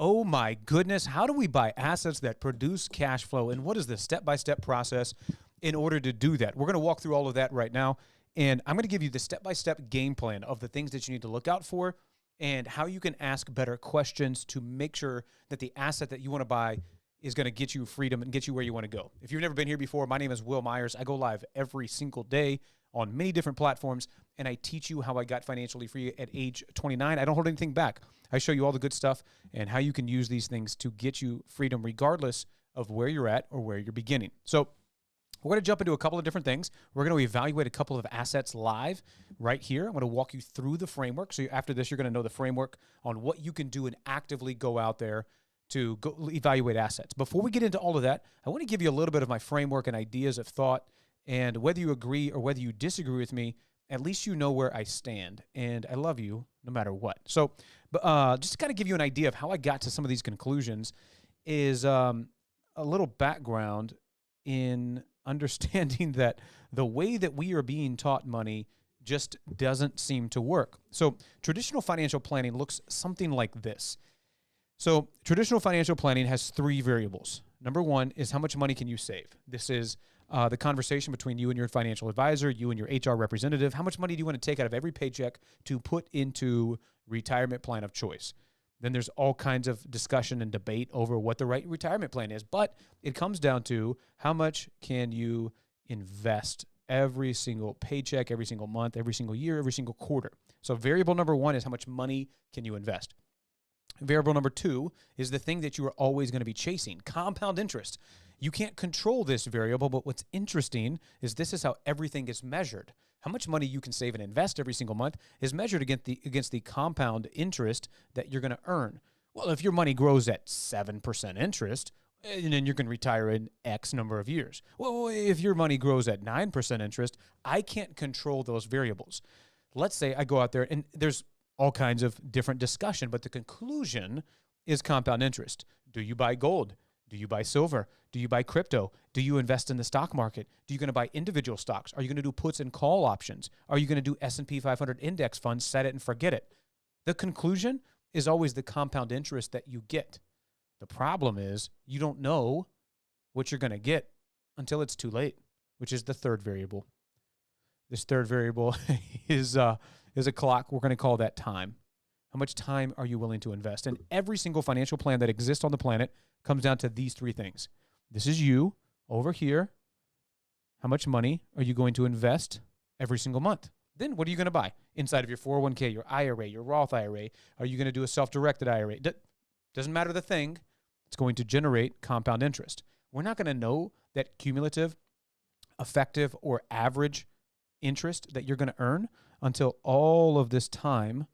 Oh my goodness, how do we buy assets that produce cash flow? And what is the step-by-step process in order to do that? We're going to walk through all of that right now. And I'm going to give you the step-by-step game plan of the things that you need to look out for and how you can ask better questions to make sure that the asset that you want to buy is going to get you freedom and get you where you want to go. If you've never been here before, my name is Will Myers. I go live every single day on many different platforms, and I teach you how I got financially free at age 29. I don't hold anything back. I show you all the good stuff and how you can use these things to get you freedom regardless of where you're at or where you're beginning. So we're going to jump into a couple of different things. We're going to evaluate a couple of assets live right here. I'm going to walk you through the framework. So after this, you're going to know the framework on what you can do and actively go out there to go evaluate assets. Before we get into all of that, I want to give you a little bit of my framework and ideas of thought. And whether you agree or whether you disagree with me, at least you know where I stand. And I love you no matter what. So just to kind of give you an idea of how I got to some of these conclusions is a little background in understanding that the way that we are being taught money just doesn't seem to work. So traditional financial planning looks something like this. So traditional financial planning has three variables. Number one is how much money can you save? This is the conversation between you and your financial advisor, you and your HR representative. How much money do you want to take out of every paycheck to put into retirement plan of choice? Then there's all kinds of discussion and debate over what the right retirement plan is. But it comes down to how much can you invest every single paycheck, every single month, every single year, every single quarter. So variable number one is how much money can you invest? Variable number two is the thing that you are always going to be chasing, compound interest. You can't control this variable, but what's interesting is this is how everything gets measured. How much money you can save and invest every single month is measured against the compound interest that you're going to earn. Well, if your money grows at 7% interest, and then you're going to retire in X number of years. Well, if your money grows at 9% interest, I can't control those variables. Let's say I go out there and there's all kinds of different discussion, but the conclusion is compound interest. Do you buy gold? Do you buy silver? Do you buy crypto? Do you invest in the stock market? Do you going to buy individual stocks? Are you going to do puts and call options? Are you going to do S&P 500 index funds, set it and forget it? The conclusion is always the compound interest that you get. The problem is you don't know what you're going to get until it's too late, which is the third variable. This third variable is a clock. We're going to call that time. How much time are you willing to invest? And every single financial plan that exists on the planet comes down to these three things. This is you over here. How much money are you going to invest every single month? Then what are you going to buy? Inside of your 401k, your IRA, your Roth IRA, are you going to do a self-directed IRA? Doesn't matter the thing. It's going to generate compound interest. We're not going to know that cumulative, effective, or average interest that you're going to earn until all of this time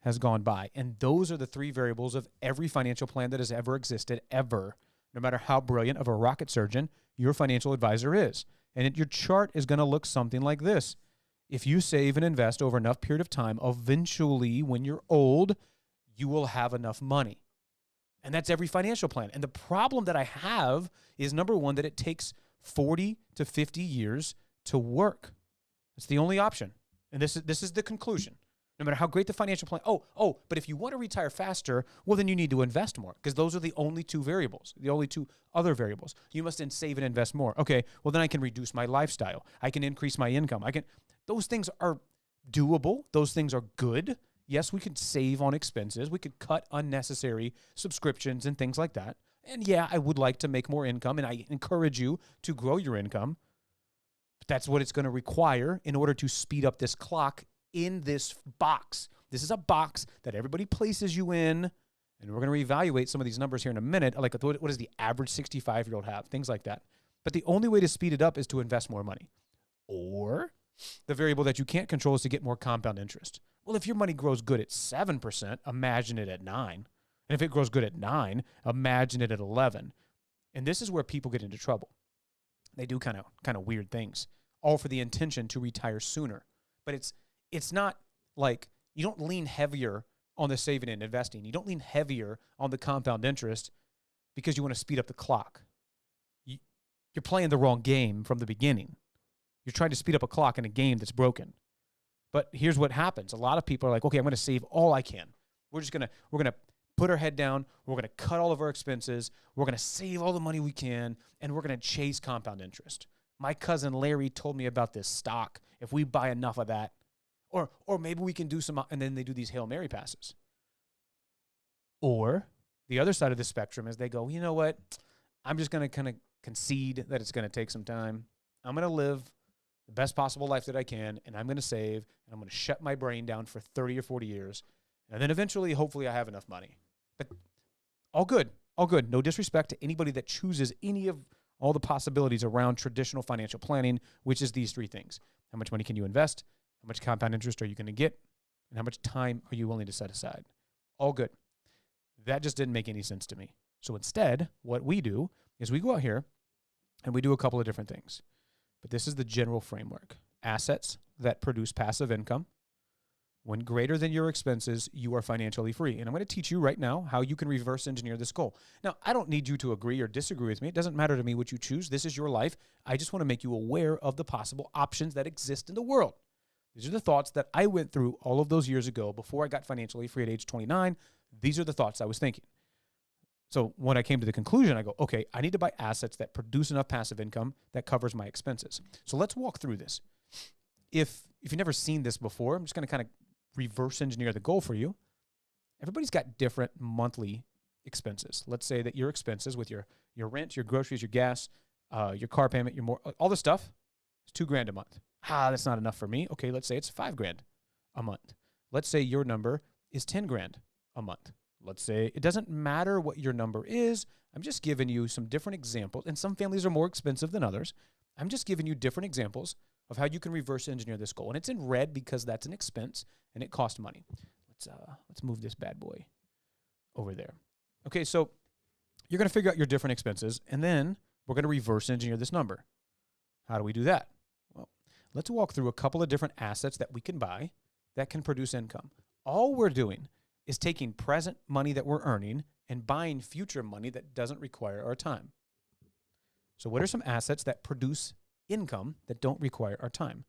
has gone by. And those are the three variables of every financial plan that has ever existed, ever. No matter how brilliant of a rocket surgeon your financial advisor is. And your chart is going to look something like this. If you save and invest over enough period of time, eventually when you're old, you will have enough money. And that's every financial plan. And the problem that I have is, number one, that it takes 40 to 50 years to work. It's the only option. And this is the conclusion. No matter how great the financial plan. But if you want to retire faster, well, then you need to invest more, because those are the only two variables, the only two other variables. You must then save and invest more. Okay, well, then I can reduce my lifestyle. I can increase my income. Those things are doable. Those things are good. Yes, we could save on expenses. We could cut unnecessary subscriptions and things like that. And yeah, I would like to make more income, and I encourage you to grow your income. But that's what it's going to require in order to speed up this clock in this box. This is a box that everybody places you in, and we're going to reevaluate some of these numbers here in a minute. Like, what does the average 65-year-old have? Things like that. But the only way to speed it up is to invest more money. Or the variable that you can't control is to get more compound interest. Well, if your money grows good at 7%, imagine it at 9%. And if it grows good at 9%, imagine it at 11%. And this is where people get into trouble. They do kind of weird things, all for the intention to retire sooner. But it's not like you don't lean heavier on the saving and investing. You don't lean heavier on the compound interest because you want to speed up the clock. You're playing the wrong game from the beginning. You're trying to speed up a clock in a game that's broken. But here's what happens. A lot of people are like, okay, I'm going to save all I can. We're going to put our head down. We're going to cut all of our expenses. We're going to save all the money we can, and we're going to chase compound interest. My cousin Larry told me about this stock. If we buy enough of that, or maybe we can do some, and then they do these Hail Mary passes. Or the other side of the spectrum is they go, you know what? I'm just going to kind of concede that it's going to take some time. I'm going to live the best possible life that I can, and I'm going to save, and I'm going to shut my brain down for 30 or 40 years. And then eventually, hopefully, I have enough money. But all good, all good. No disrespect to anybody that chooses any of all the possibilities around traditional financial planning, which is these three things. How much money can you invest? How much compound interest are you going to get? And how much time are you willing to set aside? All good. That just didn't make any sense to me. So instead, what we do is we go out here and we do a couple of different things. But this is the general framework. Assets that produce passive income. When greater than your expenses, you are financially free. And I'm going to teach you right now how you can reverse engineer this goal. Now, I don't need you to agree or disagree with me. It doesn't matter to me what you choose. This is your life. I just want to make you aware of the possible options that exist in the world. These are the thoughts that I went through all of those years ago before I got financially free at age 29. These are the thoughts I was thinking. So when I came to the conclusion, I go, okay, I need to buy assets that produce enough passive income that covers my expenses. So let's walk through this. If you've never seen this before, I'm just going to kind of reverse engineer the goal for you. Everybody's got different monthly expenses. Let's say that your expenses with your rent, your groceries, your gas, your car payment, all the stuff is $2,000 a month. That's not enough for me. Okay, let's say it's $5,000 a month. Let's say your number is $10,000 a month. Let's say it doesn't matter what your number is. I'm just giving you some different examples, and some families are more expensive than others. I'm just giving you different examples of how you can reverse engineer this goal. And it's in red because that's an expense and it costs money. Let's move this bad boy over there. Okay, so you're going to figure out your different expenses, and then we're going to reverse engineer this number. How do we do that? Well, let's walk through a couple of different assets that we can buy that can produce income. All we're doing is taking present money that we're earning and buying future money that doesn't require our time. So what are some assets that produce income that don't require our time?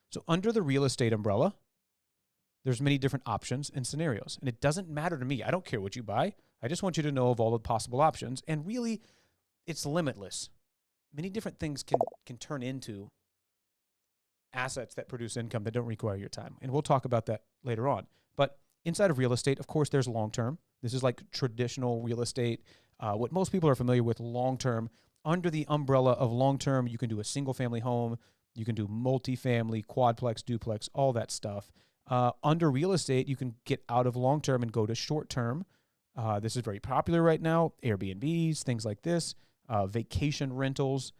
So under the real estate umbrella, there's many different options and scenarios. And it doesn't matter to me. I don't care what you buy. I just want you to know of all the possible options. And really, it's limitless. Many different things can turn into assets that produce income that don't require your time. And we'll talk about that later on. But inside of real estate, of course, there's long-term. This is like traditional real estate. What most people are familiar with, long-term. Under the umbrella of long-term, you can do a single-family home. You can do multifamily, quadplex, duplex, all that stuff. Under real estate, you can get out of long-term and go to short-term. This is very popular right now. Airbnbs, things like this. Vacation rentals.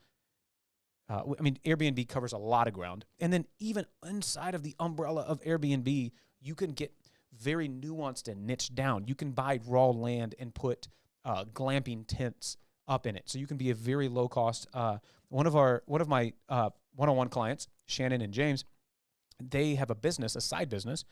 Airbnb covers a lot of ground. And then even inside of the umbrella of Airbnb, you can get very nuanced and niche down. You can buy raw land and put glamping tents up in it. So you can be a very low cost. One of my one-on-one clients, Shannon and James, they have a side business.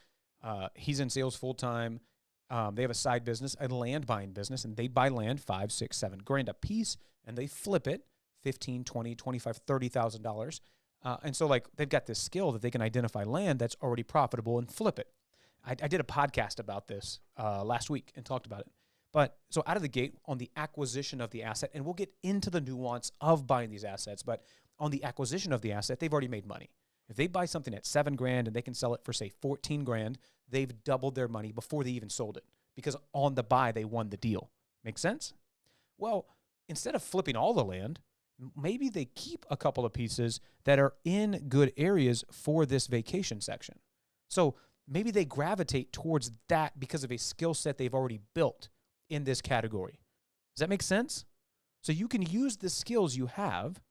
He's in sales full time. They have a side business, a land buying business, and they buy land $5,000, $6,000, $7,000 a piece, and they flip it $15,000, $20,000, $25,000, $30,000. And so they've got this skill that they can identify land that's already profitable and flip it. I did a podcast about this last week and talked about it. But so out of the gate on the acquisition of the asset, and we'll get into the nuance of buying these assets, but on the acquisition of the asset, they've already made money. If they buy something at $7,000 and they can sell it for, say, $14,000, they've doubled their money before they even sold it because on the buy, they won the deal. Make sense? Well, instead of flipping all the land, maybe they keep a couple of pieces that are in good areas for this vacation section. So maybe they gravitate towards that because of a skill set they've already built in this category. Does that make sense? So you can use the skills you have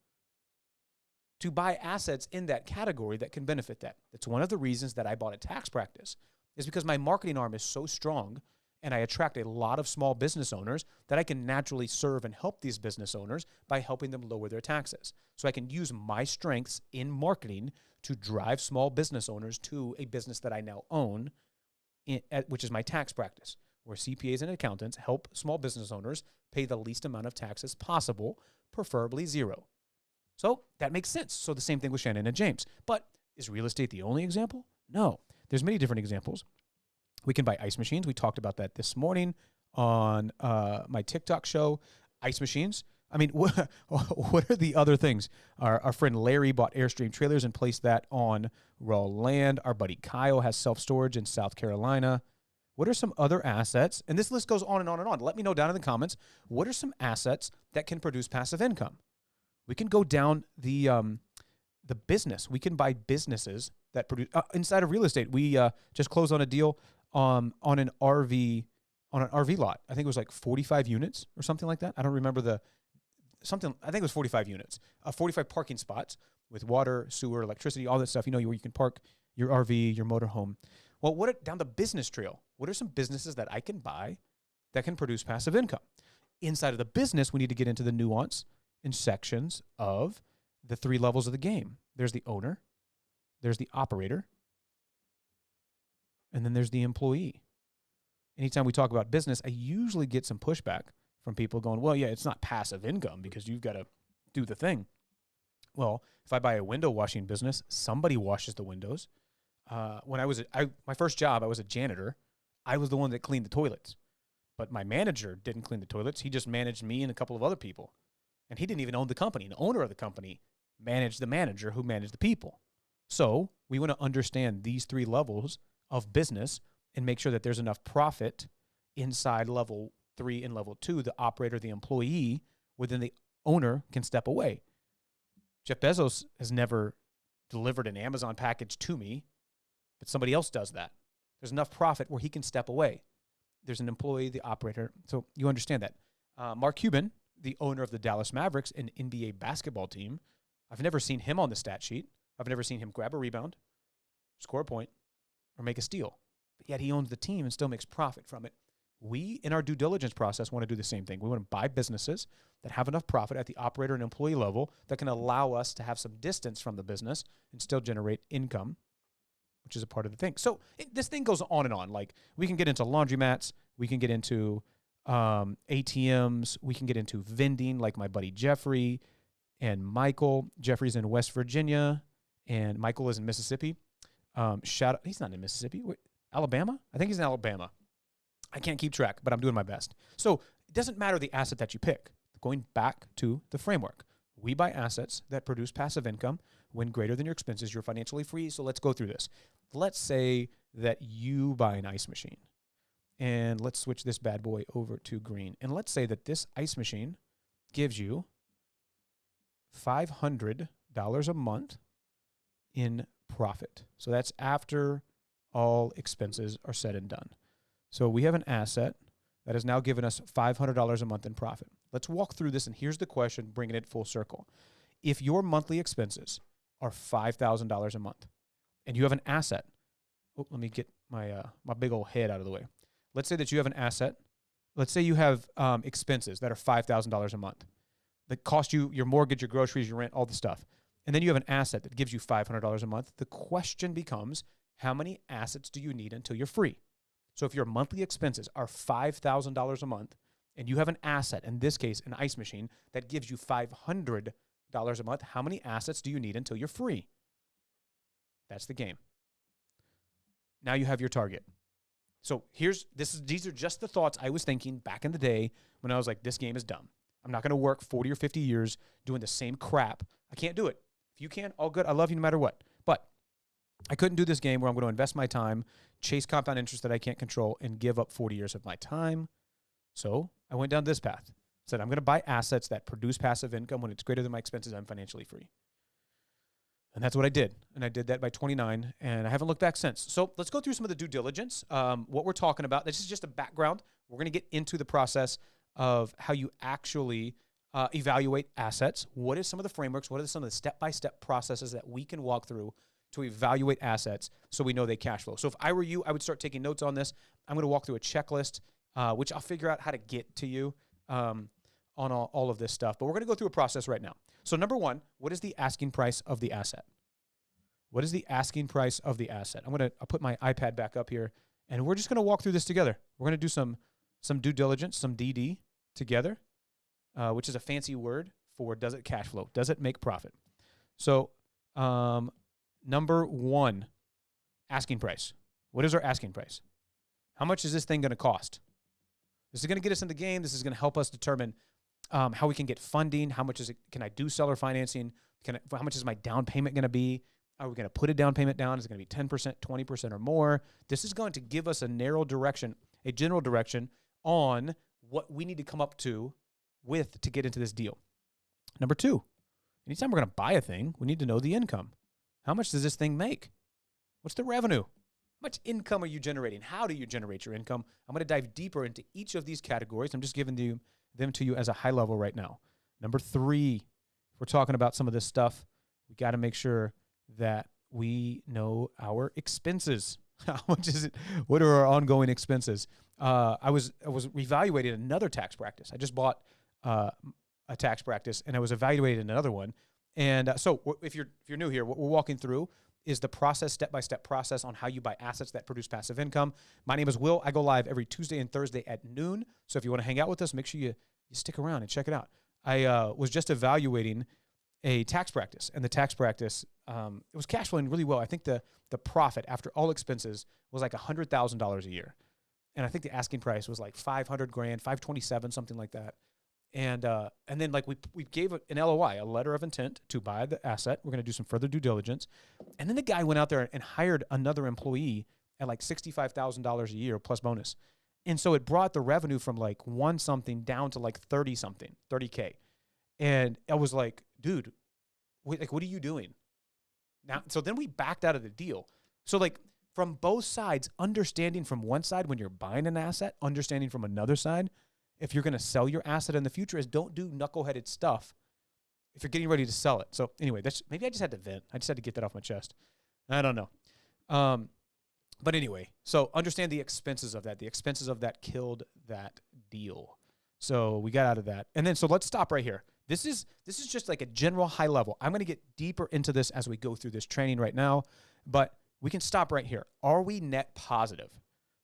to buy assets in that category that can benefit that. That's one of the reasons that I bought a tax practice, is because my marketing arm is so strong and I attract a lot of small business owners that I can naturally serve and help these business owners by helping them lower their taxes. So I can use my strengths in marketing to drive small business owners to a business that I now own, which is my tax practice, where CPAs and accountants help small business owners pay the least amount of taxes possible, preferably zero. So that makes sense. So the same thing with Shannon and James. But is real estate the only example? No. There's many different examples. We can buy ice machines. We talked about that this morning. on my TikTok show, Ice Machines. I mean, what are the other things? Our friend Larry bought Airstream trailers and placed that on raw land. Our buddy Kyle has self-storage in South Carolina. What are some other assets? And this list goes on and on and on. Let me know down in the comments, what are some assets that can produce passive income? We can go down the business. We can buy businesses that produce inside of real estate. We just closed on a deal on an RV lot. I think it was like 45 units or something like that. I don't remember I think it was 45 units, 45 parking spots with water, sewer, electricity, all that stuff, where you can park your RV, your motorhome. Well, down the business trail, what are some businesses that I can buy that can produce passive income? Inside of the business, we need to get into the nuance and sections of the 3 levels of the game. There's the owner, there's the operator, and then there's the employee. Anytime we talk about business, I usually get some pushback from people going, well, yeah, it's not passive income because you've got to do the thing. Well, if I buy a window washing business, somebody washes the windows. When my first job, I was a janitor. I was the one that cleaned the toilets. But my manager didn't clean the toilets. He just managed me and a couple of other people. And he didn't even own the company. The owner of the company managed the manager who managed the people. So we want to understand these 3 levels of business and make sure that there's enough profit inside level 3 and level 2, the operator, the employee, within the owner can step away. Jeff Bezos has never delivered an Amazon package to me, but somebody else does that. There's enough profit where he can step away. There's an employee, the operator. So you understand that. Mark Cuban, the owner of the Dallas Mavericks, an NBA basketball team, I've never seen him on the stat sheet. I've never seen him grab a rebound, score a point, or make a steal. But yet he owns the team and still makes profit from it. We, in our due diligence process, want to do the same thing. We want to buy businesses that have enough profit at the operator and employee level that can allow us to have some distance from the business and still generate income, which is a part of the thing. So this thing goes on and on. Like, we can get into laundromats. We can get into ATMs. We can get into vending, like my buddy Jeffrey and Michael. Jeffrey's in West Virginia, and Michael is in Mississippi. He's not in Mississippi. Wait, Alabama? I think he's in Alabama. I can't keep track, but I'm doing my best. So it doesn't matter the asset that you pick. Going back to the framework, we buy assets that produce passive income. When greater than your expenses, you're financially free. So let's go through this. Let's say that you buy an ice machine. And let's switch this bad boy over to green. And let's say that this ice machine gives you $500 a month in profit. So that's after all expenses are said and done. So we have an asset that has now given us $500 a month in profit. Let's walk through this, and here's the question, bringing it full circle. If your monthly expenses are $5,000 a month, and you have an asset, let me get my big old head out of the way. Let's say that you have an asset. Let's say you have expenses that are $5,000 a month that cost you your mortgage, your groceries, your rent, all the stuff. And then you have an asset that gives you $500 a month. The question becomes, how many assets do you need until you're free? So if your monthly expenses are $5,000 a month and you have an asset, in this case, an ice machine, that gives you $500 a month, how many assets do you need until you're free? That's the game. Now you have your target. So these are just the thoughts I was thinking back in the day when I was like, this game is dumb. I'm not going to work 40 or 50 years doing the same crap. I can't do it. If you can, all good. I love you no matter what. But I couldn't do this game where I'm going to invest my time, chase compound interest that I can't control, and give up 40 years of my time. So I went down this path. Said I'm going to buy assets that produce passive income. When it's greater than my expenses, I'm financially free. And that's what I did. And I did that by 29, and I haven't looked back since. So let's go through some of the due diligence, what we're talking about. This is just a background. We're going to get into the process of how you actually evaluate assets. What is some of the frameworks? What are some of the step-by-step processes that we can walk through to evaluate assets so we know they cash flow? So if I were you, I would start taking notes on this. I'm going to walk through a checklist, which I'll figure out how to get to you on all of this stuff. But we're going to go through a process right now. So number one, what is the asking price of the asset? What is the asking price of the asset? I'll put my iPad back up here, and we're just going to walk through this together. We're going to do some due diligence, some DD together, which is a fancy word for does it cash flow? Does it make profit? So number one, asking price. What is our asking price? How much is this thing going to cost? This is going to get us in the game. This is going to help us determine how we can get funding. How much can I do seller financing? How much is my down payment going to be? Are we going to put a down payment down? Is it going to be 10%, 20% or more? This is going to give us a narrow direction, a general direction on what we need to come up with to get into this deal. Number two, anytime we're going to buy a thing, we need to know the income. How much does this thing make? What's the revenue? How much income are you generating? How do you generate your income? I'm going to dive deeper into each of these categories. I'm just giving them to you as a high level right now. Number three, if we're talking about some of this stuff, we got to make sure that we know our expenses. How much is it? What are our ongoing expenses? I was evaluating another tax practice. I just bought a tax practice, and I was evaluating another one. And so if you're new here, what we're walking through is the process, step-by-step process on how you buy assets that produce passive income. My name is Will. I go live every Tuesday and Thursday at noon. So if you want to hang out with us, make sure you stick around and check it out. I was just evaluating a tax practice, and the tax practice, it was cash flowing really well. I think the profit after all expenses was like $100,000 a year. And I think the asking price was like $500,000, $527,000, something like that. And then like we gave an LOI, a letter of intent to buy the asset. We're going to do some further due diligence. And then the guy went out there and hired another employee at like $65,000 a year plus bonus. And so it brought the revenue from like one something down to like 30 something, 30K. And I was like, dude, what are you doing? Now, so then we backed out of the deal. So like from both sides, understanding from one side when you're buying an asset, understanding from another side, if you're going to sell your asset in the future, is don't do knuckleheaded stuff if you're getting ready to sell it. So anyway, maybe I just had to vent. I just had to get that off my chest. I don't know. But anyway, so understand the expenses of that. The expenses of that killed that deal. So we got out of that. And then, so let's stop right here. This is just like a general high level. I'm going to get deeper into this as we go through this training right now, but we can stop right here. Are we net positive?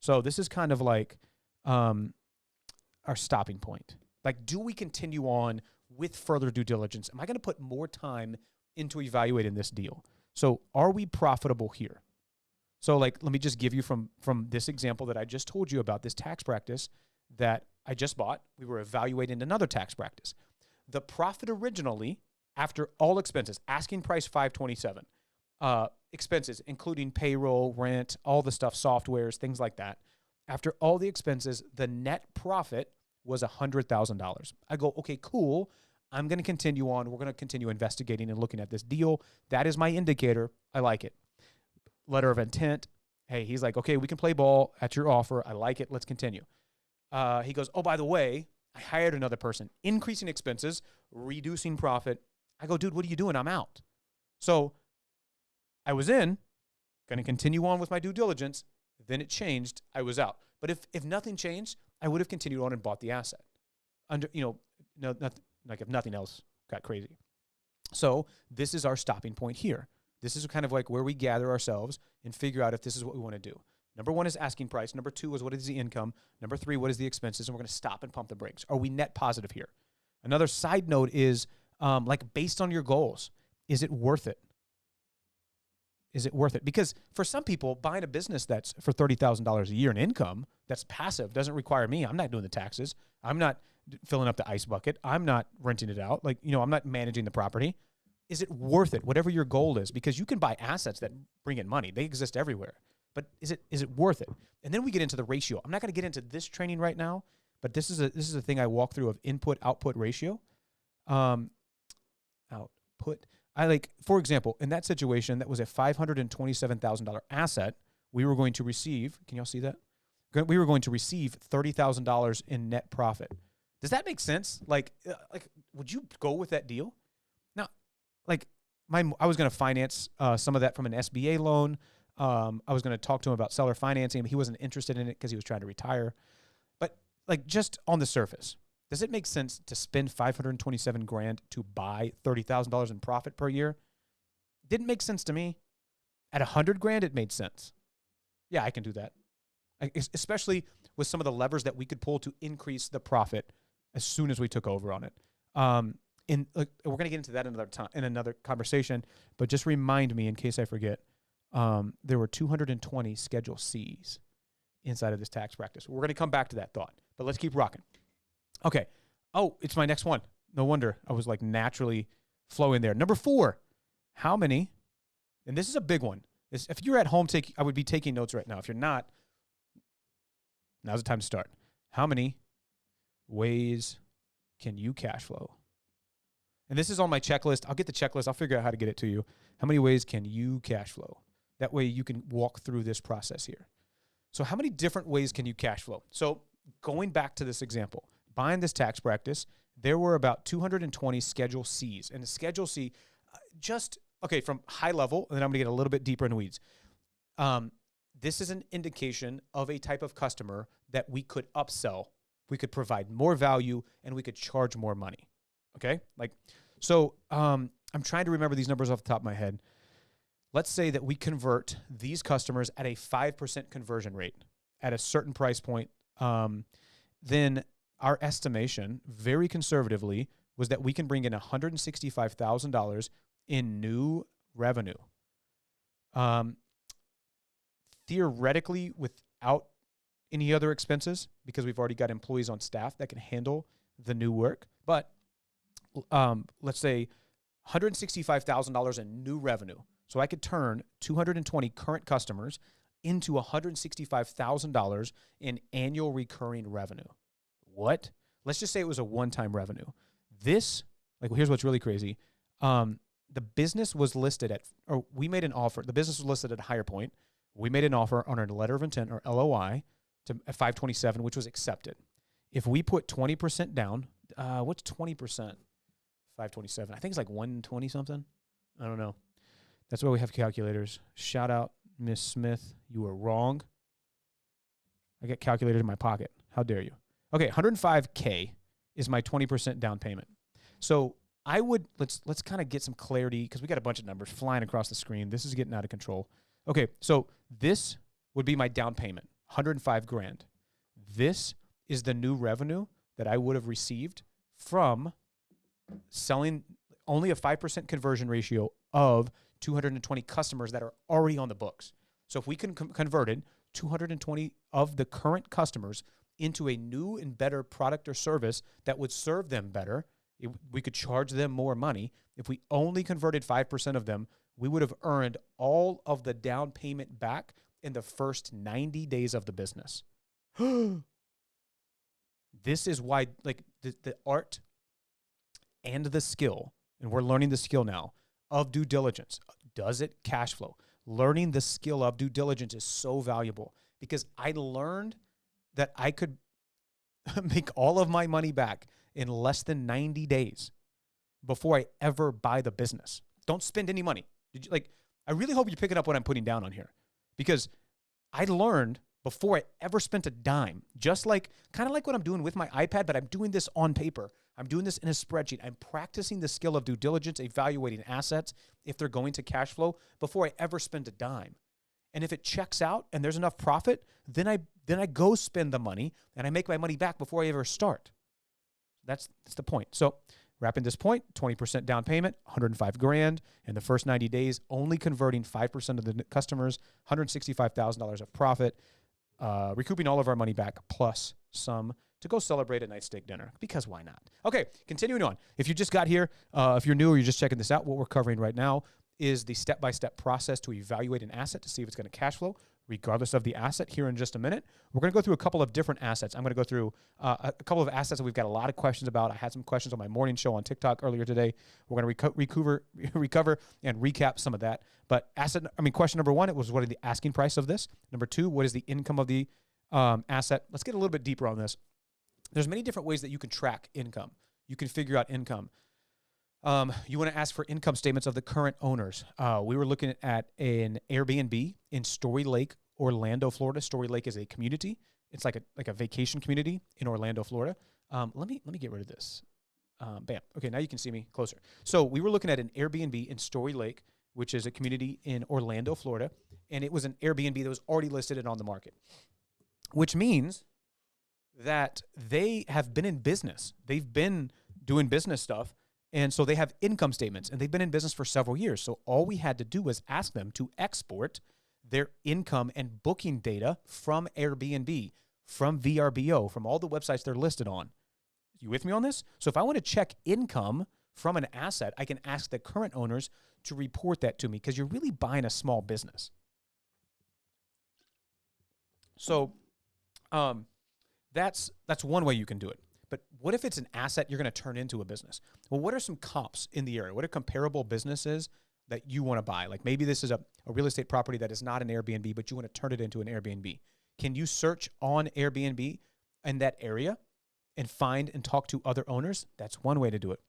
So this is kind of like our stopping point. Like, do we continue on with further due diligence? Am I going to put more time into evaluating this deal? So are we profitable here? So like, let me just give you from this example that I just told you about, this tax practice that I just bought. We were evaluating another tax practice. The profit originally, after all expenses, asking price $527, expenses, including payroll, rent, all the stuff, softwares, things like that. After all the expenses, the net profit was $100,000. I go, okay, cool. I'm going to continue on. We're going to continue investigating and looking at this deal. That is my indicator. I like it. Letter of intent. Hey, he's like, okay, we can play ball at your offer. I like it. Let's continue. He goes, oh, by the way, I hired another person, increasing expenses, reducing profit. I go, dude, what are you doing? I'm out. So I was in, going to continue on with my due diligence. Then it changed. I was out. But if nothing changed, I would have continued on and bought the asset. Like if nothing else got crazy. So this is our stopping point here. This is kind of like where we gather ourselves and figure out if this is what we want to do. Number one is asking price. Number two is what is the income. Number three, what is the expenses? And we're going to stop and pump the brakes. Are we net positive here? Another side note is like based on your goals, is it worth it? Is it worth it? Because for some people, buying a business that's for $30,000 a year in income, that's passive, doesn't require me. I'm not doing the taxes. I'm not filling up the ice bucket. I'm not renting it out. Like, I'm not managing the property. Is it worth it? Whatever your goal is, because you can buy assets that bring in money. They exist everywhere. But is it worth it? And then we get into the ratio. I'm not going to get into this training right now, but this is a thing I walk through of input output ratio. Output. For example, in that situation, that was a $527,000 asset. We were going to receive, can y'all see that? We were going to receive $30,000 in net profit. Does that make sense? Like, would you go with that deal? Now, I was going to finance some of that from an SBA loan. I was going to talk to him about seller financing. He wasn't interested in it because he was trying to retire. But just on the surface, does it make sense to spend $527,000 to buy $30,000 in profit per year? Didn't make sense to me. At $100,000, it made sense. Yeah, I can do that. Especially with some of the levers that we could pull to increase the profit as soon as we took over on it. We're going to get into that another time in another conversation, but just remind me in case I forget. There were 220 Schedule Cs inside of this tax practice. We're going to come back to that thought. but let's keep rocking. Okay. Oh, it's my next one. No wonder I was like naturally flowing there. Number 4, how many, and this is a big one. If you're at home, I would be taking notes right now. If you're not, now's the time to start. How many ways can you cash flow? And this is on my checklist. I'll get the checklist. I'll figure out how to get it to you. How many ways can you cash flow? That way you can walk through this process here. So how many different ways can you cash flow? So going back to this example, buying this tax practice, there were about 220 Schedule Cs. And the Schedule C, from high level, and then I'm going to get a little bit deeper in the weeds. This is an indication of a type of customer that we could upsell, we could provide more value, and we could charge more money. Okay? I'm trying to remember these numbers off the top of my head. Let's say that we convert these customers at a 5% conversion rate at a certain price point. Then our estimation, very conservatively, was that we can bring in $165,000 in new revenue. Theoretically, without any other expenses, because we've already got employees on staff that can handle the new work. But let's say $165,000 in new revenue. So I could turn 220 current customers into $165,000 in annual recurring revenue. What? Let's just say it was a one-time revenue. Here's what's really crazy. The business was listed we made an offer. The business was listed at a higher point. We made an offer on our letter of intent, or LOI, at 527, which was accepted. If we put 20% down, what's 20%? 527. I think it's like 120 something. I don't know. That's why we have calculators. Shout out, Miss Smith. You were wrong. I get calculators in my pocket. How dare you? Okay, $105K is my 20% down payment. So let's kind of get some clarity, because we got a bunch of numbers flying across the screen. This is getting out of control. Okay, so this would be my down payment, $105,000. This is the new revenue that I would have received from selling only a 5% conversion ratio of 220 customers that are already on the books. So if we can converted 220 of the current customers into a new and better product or service that would serve them better, we could charge them more money. If we only converted 5% of them, we would have earned all of the down payment back in the first 90 days of the business. This is why, the art and the skill, and we're learning the skill now, of due diligence. Does it cash flow? Learning the skill of due diligence is so valuable, because I learned that I could make all of my money back in less than 90 days before I ever buy the business. Don't spend any money. I really hope you're picking up what I'm putting down on here, because I learned before I ever spent a dime, kind of like what I'm doing with my iPad, but I'm doing this on paper. I'm doing this in a spreadsheet. I'm practicing the skill of due diligence, evaluating assets if they're going to cash flow before I ever spend a dime. And if it checks out and there's enough profit, then I go spend the money and I make my money back before I ever start. That's the point. So wrapping this point, 20% down payment, $105,000 in the first 90 days, only converting 5% of the customers, $165,000 of profit, recouping all of our money back plus some to go celebrate a nice steak dinner, because why not? Okay, continuing on. If you just got here, if you're new or you're just checking this out, what we're covering right now is the step-by-step process to evaluate an asset to see if it's going to cash flow, regardless of the asset. Here in just a minute, we're going to go through a couple of different assets. I'm going to go through a couple of assets that we've got a lot of questions about. I had some questions on my morning show on TikTok earlier today. We're going to recover and recap some of that. But question number one, it was, what is the asking price of this? Number two, what is the income of the asset? Let's get a little bit deeper on this. There's many different ways that you can track income. You can figure out income. You want to ask for income statements of the current owners. We were looking at an Airbnb in Story Lake, Orlando, Florida. Story Lake is a community. It's like a vacation community in Orlando, Florida. Let me get rid of this. Bam. Okay, now you can see me closer. So we were looking at an Airbnb in Story Lake, which is a community in Orlando, Florida, and it was an Airbnb that was already listed and on the market, which means that they have been in business. They've been doing business stuff. And so they have income statements, and they've been in business for several years. So all we had to do was ask them to export their income and booking data from Airbnb from VRBO, from all the websites they're listed on. You with me on this? So if I want to check income from an asset, I can ask the current owners to report that to me because you're really buying a small business. So that's one way you can do it. But what if it's an asset you're going to turn into a business? Well, what are some comps in the area? What are comparable businesses that you want to buy? Like maybe this is a real estate property that is not an Airbnb, but you want to turn it into an Airbnb. Can you search on Airbnb in that area and find and talk to other owners? That's one way to do it.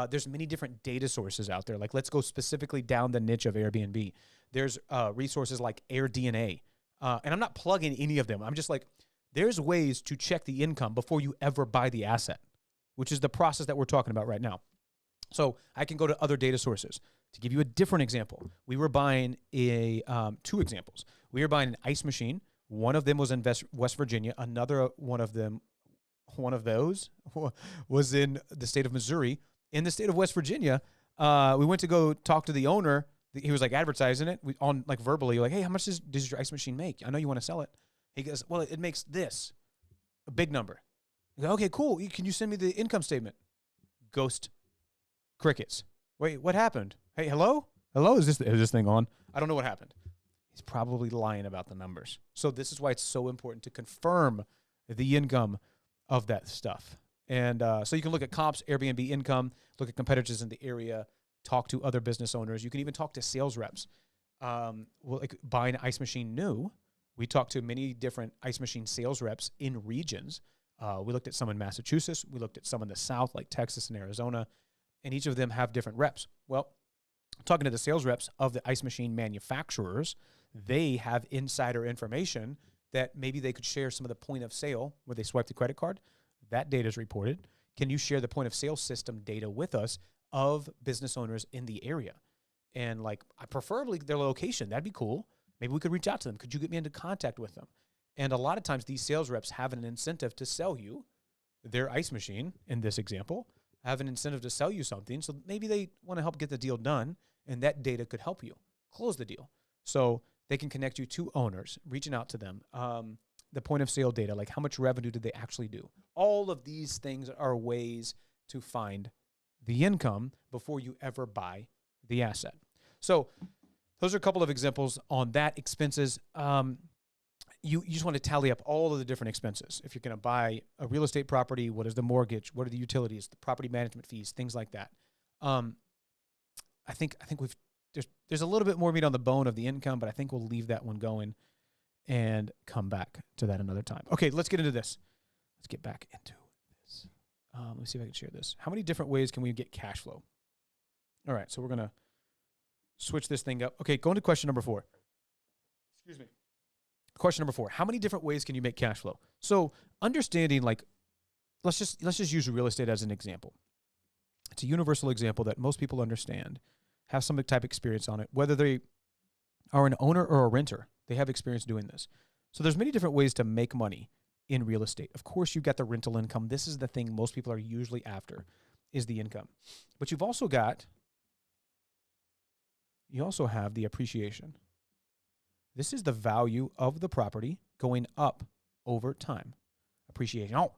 There's many different data sources out there. Like let's go specifically down the niche of Airbnb. There's resources like AirDNA. And I'm not plugging any of them. I'm just like, there's ways to check the income before you ever buy the asset, which is the process that we're talking about right now. So I can go to other data sources. To give you a different example, we were buying two examples. We were buying an ice machine. One of them was in West Virginia. Another one of those was in the state of Missouri. In the state of West Virginia, we went to go talk to the owner. He was like advertising it on like verbally, like, hey, how much does your ice machine make? I know you want to sell it. He goes, well, it makes this, a big number. I go, okay, cool. Can you send me the income statement? Ghost. Crickets. Wait, what happened? Hey, hello? Hello? Is this thing on? I don't know what happened. He's probably lying about the numbers. So this is why it's so important to confirm the income of that stuff. And so you can look at comps, Airbnb income, look at competitors in the area, talk to other business owners. You can even talk to sales reps. Like buying an ice machine new, we talked to many different ice machine sales reps in regions. We looked at some in Massachusetts. We looked at some in the South, like Texas and Arizona, and each of them have different reps. Well, talking to the sales reps of the ice machine manufacturers, they have insider information that maybe they could share some of the point of sale where they swipe the credit card. That data is reported. Can you share the point of sale system data with us of business owners in the area? And like, preferably their location. That'd be cool. Maybe we could reach out to them. Could you get me into contact with them? And a lot of times these sales reps have an incentive to sell you their ice machine, in this example, have an incentive to sell you something. So maybe they want to help get the deal done, and that data could help you close the deal. So they can connect you to owners, reaching out to them. The point of sale data, like how much revenue did they actually do? All of these things are ways to find the income before you ever buy the asset. So those are a couple of examples on that. Expenses. You just want to tally up all of the different expenses. If you're going to buy a real estate property, what is the mortgage? What are the utilities, the property management fees, things like that. I think there's a little bit more meat on the bone of the income, but I think we'll leave that one going and come back to that another time. Okay, let's get into this. Let's get back into this. Let me see if I can share this. How many different ways can we get cash flow? All right, so we're going to switch this thing up. Okay, going to question number 4. Excuse me. Question number 4. How many different ways can you make cash flow? So understanding, like, let's just use real estate as an example. It's a universal example that most people understand, have some type of experience on it, whether they are an owner or a renter. They have experience doing this. So there's many different ways to make money in real estate. Of course, you've got the rental income. This is the thing most people are usually after, is the income. But you also have the appreciation. This is the value of the property going up over time. Appreciation. Oh,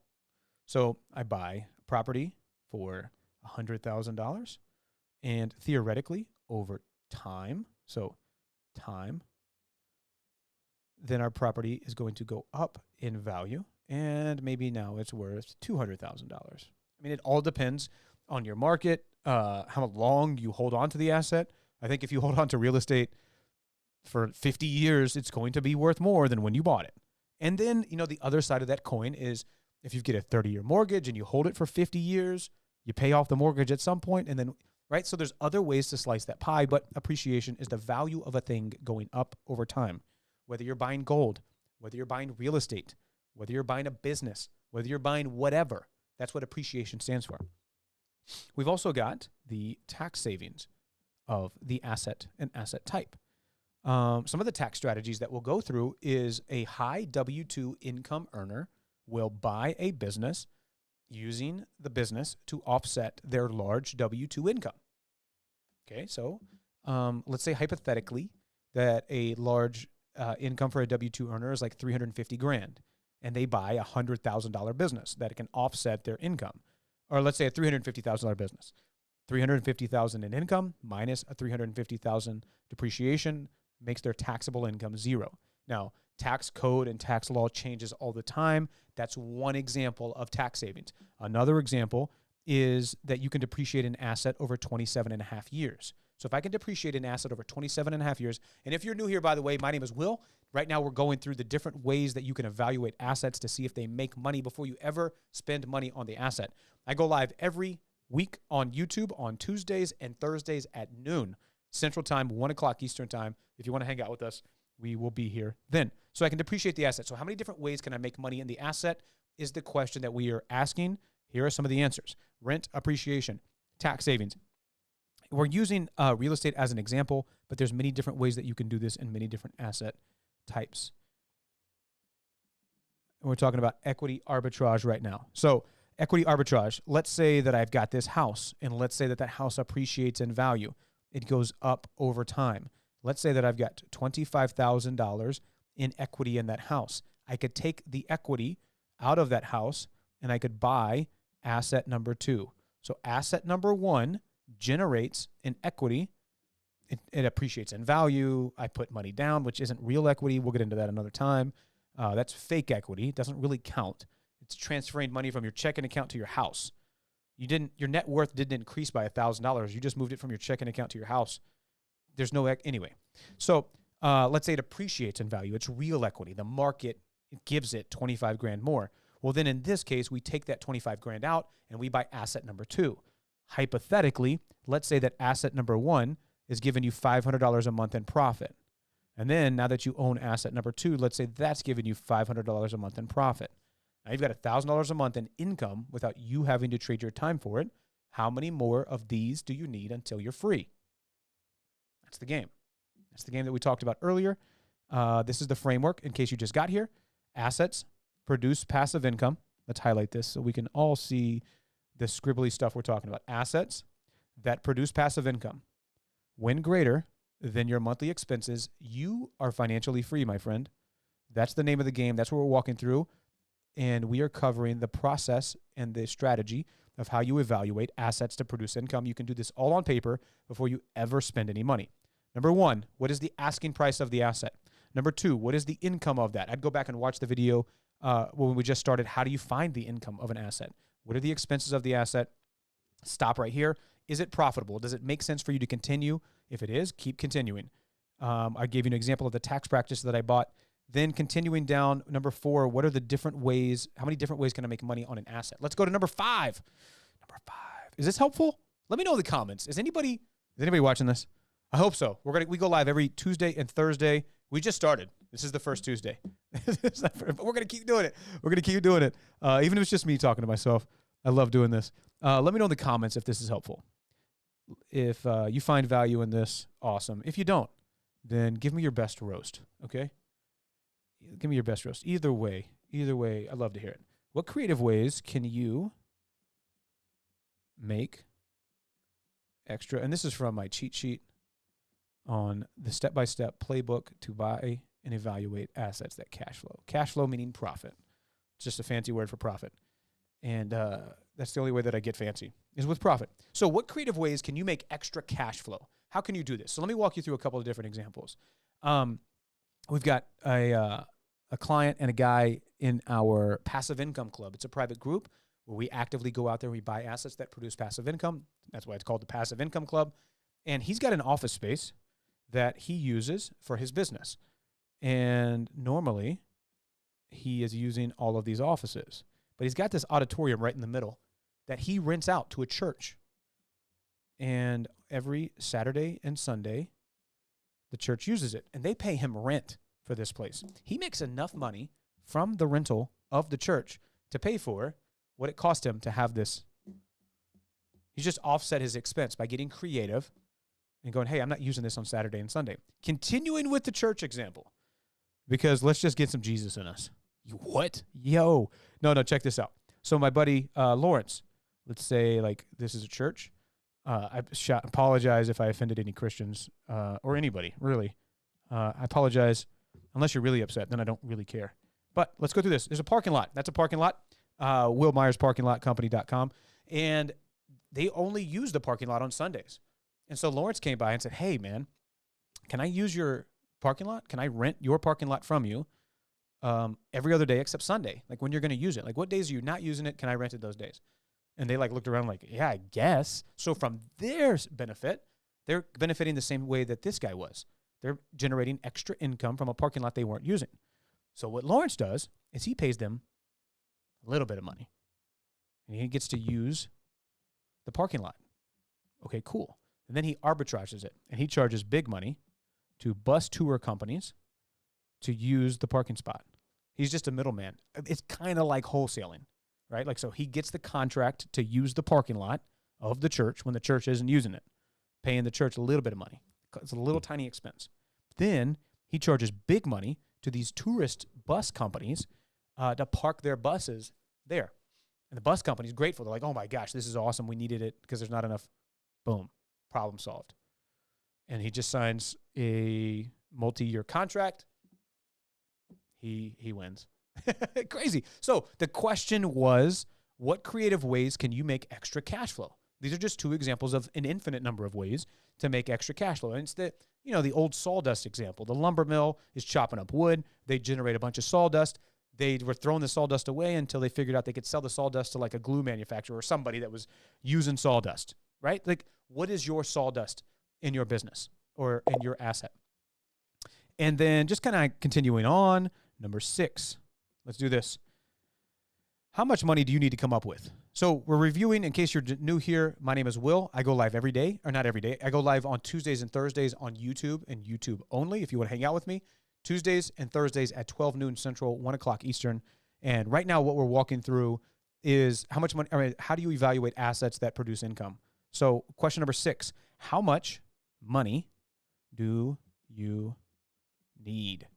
so I buy a property for $100,000, and theoretically over time, then our property is going to go up in value, and maybe now it's worth $200,000. I mean, it all depends on your market, how long you hold on to the asset. I think if you hold on to real estate for 50 years, it's going to be worth more than when you bought it. And then, the other side of that coin is if you get a 30-year mortgage and you hold it for 50 years, you pay off the mortgage at some point, and then, right? So there's other ways to slice that pie, but appreciation is the value of a thing going up over time. Whether you're buying gold, whether you're buying real estate, whether you're buying a business, whether you're buying whatever, that's what appreciation stands for. We've also got the tax savings of the asset and asset type. Some of the tax strategies that we'll go through is a high W-2 income earner will buy a business using the business to offset their large W-2 income. Okay, so let's say hypothetically that a large income for a W-2 earner is like $350,000, and they buy a $100,000 business that can offset their income. Or let's say a $350,000 business. 350,000 in income minus a 350,000 depreciation makes their taxable income zero. Now, tax code and tax law changes all the time. That's one example of tax savings. Another example is that you can depreciate an asset over 27 and a half years. So if I can depreciate an asset over 27 and a half years, and if you're new here, by the way, my name is Will. Right now we're going through the different ways that you can evaluate assets to see if they make money before you ever spend money on the asset. I go live every week on YouTube on Tuesdays and Thursdays at noon Central Time, 1 o'clock Eastern Time. If you want to hang out with us, we will be here then. So I can depreciate the asset. So how many different ways can I make money in the asset is the question that we are asking. Here are some of the answers. Rent, appreciation, tax savings. We're using real estate as an example, but there's many different ways that you can do this in many different asset types. And we're talking about equity arbitrage right now. So equity arbitrage, let's say that I've got this house, and let's say that that house appreciates in value. It goes up over time. Let's say that I've got $25,000 in equity in that house. I could take the equity out of that house, and I could buy asset number 2. So asset number 1 generates an equity. It appreciates in value. I put money down, which isn't real equity. We'll get into that another time. That's fake equity. It doesn't really count. It's transferring money from your checking account to your house. Your net worth didn't increase by $1,000. You just moved it from your checking account to your house. There's no anyway. So let's say it appreciates in value. It's real equity. The market gives it 25 grand more. Well, then in this case, we take that 25 grand out and we buy asset number 2. Hypothetically, let's say that asset number 1 is giving you $500 a month in profit. And then now that you own asset number 2, let's say that's giving you $500 a month in profit. Now you've got $1,000 a month in income without you having to trade your time for it. How many more of these do you need until you're free? That's the game. That's the game that we talked about earlier. This is the framework in case you just got here. Assets produce passive income. Let's highlight this so we can all see the scribbly stuff we're talking about. Assets that produce passive income. When greater than your monthly expenses, you are financially free, my friend. That's the name of the game. That's what we're walking through. And we are covering the process and the strategy of how you evaluate assets to produce income. You can do this all on paper before you ever spend any money. Number 1, what is the asking price of the asset? Number 2, what is the income of that? I'd go back and watch the video when we just started. How do you find the income of an asset? What are the expenses of the asset? Stop right here. Is it profitable? Does it make sense for you to continue? If it is, keep continuing. I gave you an example of the tax practice that I bought. Then continuing down, number 4, what are the different ways? How many different ways can I make money on an asset? Let's go to number 5. Number 5. Is this helpful? Let me know in the comments. Is anybody watching this? I hope so. We go live every Tuesday and Thursday. We just started. This is the first Tuesday. But we're going to keep doing it. We're going to keep doing it. Even if it's just me talking to myself. I love doing this. Let me know in the comments if this is helpful. If you find value in this, awesome. If you don't, then give me your best roast, okay? Give me your best roast. Either way, I'd love to hear it. What creative ways can you make extra? And this is from my cheat sheet on the step-by-step playbook to buy and evaluate assets that cash flow. Cash flow meaning profit. It's just a fancy word for profit. And that's the only way that I get fancy is with profit. So what creative ways can you make extra cash flow? How can you do this? So let me walk you through a couple of different examples. We've got a client and a guy in our passive income club. It's a private group where we actively go out there. We buy assets that produce passive income. That's why it's called the Passive Income Club. And he's got an office space that he uses for his business. And normally he is using all of these offices. But he's got this auditorium right in the middle that he rents out to a church. And every Saturday and Sunday, the church uses it. And they pay him rent for this place. He makes enough money from the rental of the church to pay for what it cost him to have this. He's just offset his expense by getting creative and going, hey, I'm not using this on Saturday and Sunday. Continuing with the church example, because let's just get some Jesus in us. What? Yo. No, check this out. So my buddy Lawrence, let's say like this is a church. Apologize if I offended any Christians or anybody, really. I apologize. Unless you're really upset, then I don't really care. But let's go through this. There's a parking lot. That's a parking lot. Will Myers Parking Lot Company.com. And they only use the parking lot on Sundays. And so Lawrence came by and said, hey, man, can I use your parking lot? Can I rent your parking lot from you every other day except Sunday? Like when you're going to use it. Like what days are you not using it? Can I rent it those days? And they like looked around like, yeah, I guess. So from their benefit, they're benefiting the same way that this guy was. They're generating extra income from a parking lot they weren't using. So what Lawrence does is he pays them a little bit of money. And he gets to use the parking lot. Okay, cool. And then he arbitrages it. And he charges big money to bus tour companies to use the parking spot. He's just a middleman. It's kind of like wholesaling, right? Like, so he gets the contract to use the parking lot of the church when the church isn't using it, paying the church a little bit of money. It's a little tiny expense. Then he charges big money to these tourist bus companies to park their buses there. And the bus company's grateful. They're like, oh my gosh, this is awesome. We needed it because there's not enough. Boom. Problem solved. And he just signs a multi-year contract. He wins. Crazy. So the question was, what creative ways can you make extra cash flow? These are just two examples of an infinite number of ways to make extra cash flow. And it's the old sawdust example. The lumber mill is chopping up wood. They generate a bunch of sawdust. They were throwing the sawdust away until they figured out they could sell the sawdust to like a glue manufacturer or somebody that was using sawdust, right? Like, what is your sawdust in your business or in your asset? And then just kind of continuing on, number 6. Let's do this. How much money do you need to come up with? So we're reviewing, in case you're new here, my name is Will. I go live every day, or not every day. I go live on Tuesdays and Thursdays on YouTube and YouTube only if you want to hang out with me. Tuesdays and Thursdays at 12 noon Central, 1 o'clock Eastern. And right now what we're walking through is how do you evaluate assets that produce income? So question number 6, how much money do you need?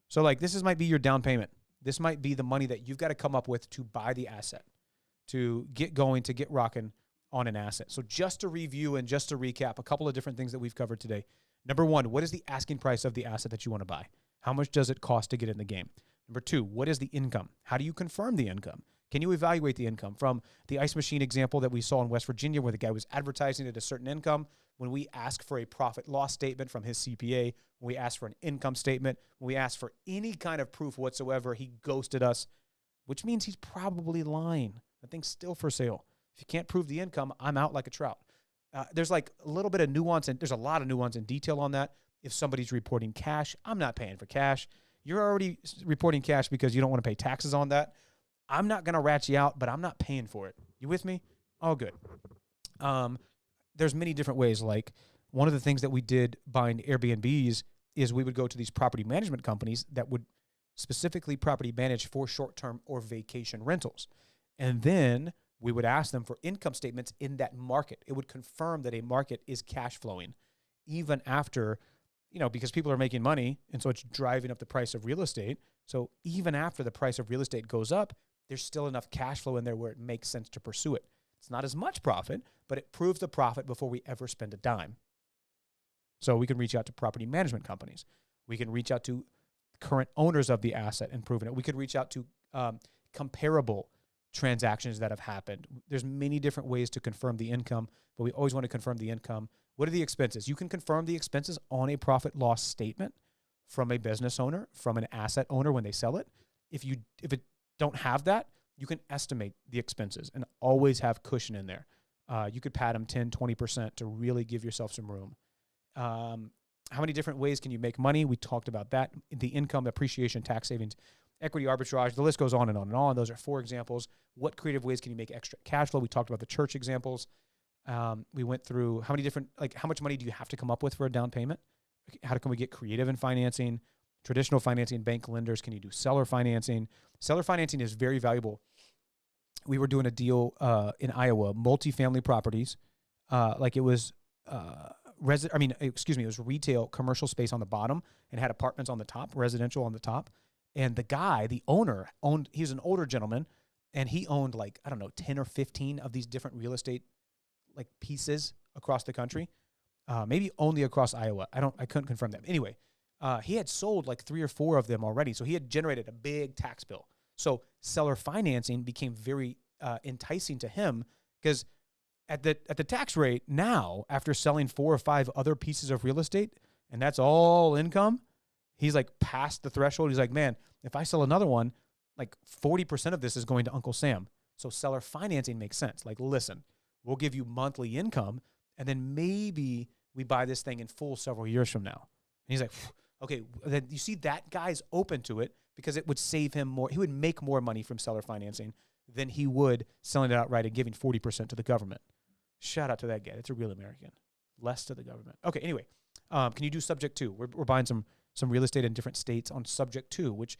So like this might be your down payment. This might be the money that you've got to come up with to buy the asset, to get going, to get rocking on an asset. So just to review and just to recap a couple of different things that we've covered today. Number 1, what is the asking price of the asset that you want to buy? How much does it cost to get in the game? Number 2, what is the income? How do you confirm the income? Can you evaluate the income? From the ice machine example that we saw in West Virginia where the guy was advertising at a certain income, when we ask for a profit loss statement from his CPA, when we ask for an income statement, when we ask for any kind of proof whatsoever, he ghosted us, which means he's probably lying. That thing's still for sale. If you can't prove the income, I'm out like a trout. There's like a little bit of nuance, and there's a lot of nuance and detail on that. If somebody's reporting cash, I'm not paying for cash. You're already reporting cash because you don't want to pay taxes on that. I'm not going to rat you out, but I'm not paying for it. You with me? All good. There's many different ways. Like one of the things that we did buying Airbnbs is we would go to these property management companies that would specifically property manage for short-term or vacation rentals. And then we would ask them for income statements in that market. It would confirm that a market is cash flowing even after, because people are making money. And so it's driving up the price of real estate. So even after the price of real estate goes up, there's still enough cash flow in there where it makes sense to pursue it. It's not as much profit, but it proves the profit before we ever spend a dime. So we can reach out to property management companies. We can reach out to current owners of the asset and prove it. We could reach out to comparable transactions that have happened. There's many different ways to confirm the income, but we always want to confirm the income. What are the expenses? You can confirm the expenses on a profit loss statement from a business owner, from an asset owner when they sell it. If it don't have that, you can estimate the expenses and always have cushion in there. You could pad them 10, 20% to really give yourself some room. How many different ways can you make money? We talked about that. The income, appreciation, tax savings, equity arbitrage, the list goes on and on and on. Those are 4 examples. What creative ways can you make extra cash flow? We talked about the church examples. We went through how much money do you have to come up with for a down payment? How can we get creative in financing? Traditional financing, bank lenders. Can you do seller financing? Seller financing is very valuable. We were doing a deal in Iowa, multifamily properties. It was it was retail commercial space on the bottom and had apartments on the top, residential on the top. And the guy, the owner, he's an older gentleman, and he owned 10 or 15 of these different real estate pieces across the country. Maybe only across Iowa. I couldn't confirm that. Anyway, he had sold like 3 or 4 of them already. So he had generated a big tax bill. So seller financing became very enticing to him because at the tax rate now, after selling 4 or 5 other pieces of real estate, and that's all income, he's like past the threshold. He's like, man, if I sell another one, like 40% of this is going to Uncle Sam. So seller financing makes sense. Like, listen, we'll give you monthly income, and then maybe we buy this thing in full several years from now. And he's like, okay, then you see that guy's open to it because it would save him more. He would make more money from seller financing than he would selling it outright and giving 40% to the government. Shout out to that guy. That's a real American. Less to the government. Okay, anyway, can you do subject to? We're buying some real estate in different states on subject to, which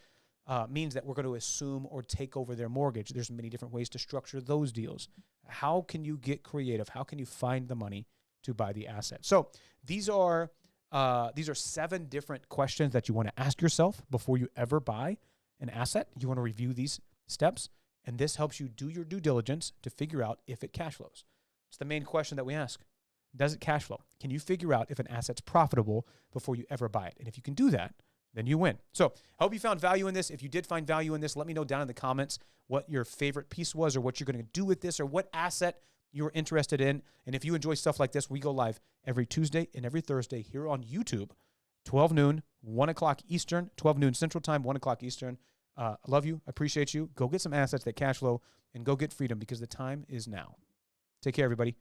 means that we're going to assume or take over their mortgage. There's many different ways to structure those deals. How can you get creative? How can you find the money to buy the asset? So these are 7 different questions that you want to ask yourself before you ever buy an asset. You want to review these steps, and this helps you do your due diligence to figure out if it cash flows. It's the main question that we ask. Does it cash flow? Can you figure out if an asset's profitable before you ever buy it? And if you can do that, then you win. So I hope you found value in this. If you did find value in this, let me know down in the comments what your favorite piece was or what you're going to do with this or what asset you're interested in. And if you enjoy stuff like this, we go live every Tuesday and every Thursday here on YouTube, 12 noon, 1 o'clock Eastern, 12 noon Central Time, 1 o'clock Eastern. I love you. I appreciate you. Go get some assets that cash flow and go get freedom because the time is now. Take care, everybody.